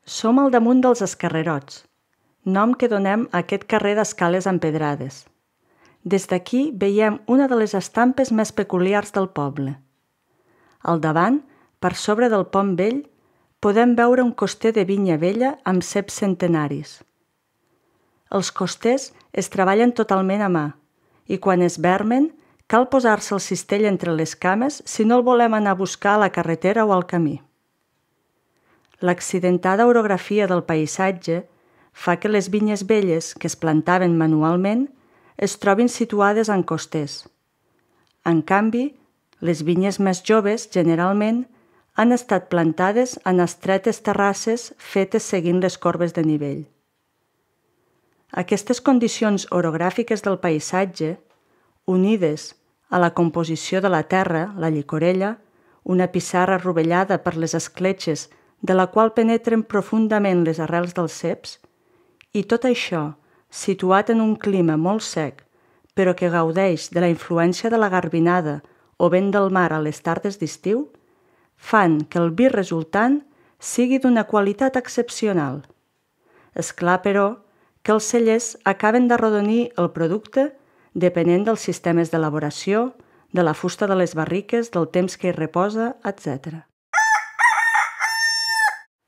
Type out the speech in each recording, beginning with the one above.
Som al damunt dels Escarrerots, nom que donem a aquest carrer d'escales empedrades. Des d'aquí veiem una de les estampes més peculiars del poble. Al davant, per sobre del pont vell, podem veure un coster de vinya vella amb ceps centenaris. Els costers es treballen totalment a mà i quan es vermen cal posar-se el cistell entre les cames si no el volem anar a buscar a la carretera o al camí. L'accidentada orografia del paisatge fa que les vinyes velles que es plantaven manualment es trobin situades en costers. En canvi, les vinyes més joves, generalment, han estat plantades en estretes terrasses fetes seguint les corbes de nivell. Aquestes condicions orogràfiques del paisatge, unides a la composició de la terra, la llicorella, una pissarra rovellada per les escletxes de la qual penetren profundament les arrels dels ceps, i tot això situat en un clima molt sec, però que gaudeix de la influència de la garbinada o vent del mar a les tardes d'estiu, fan que el vi resultant sigui d'una qualitat excepcional. És clar, però, que els cellers acaben d'arrodonir el producte depenent dels sistemes d'elaboració, de la fusta de les barriques, del temps que hi reposa, etc.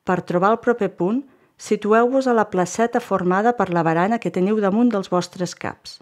Per trobar el proper punt, situeu-vos a la placeta formada per la barana que teniu damunt dels vostres caps.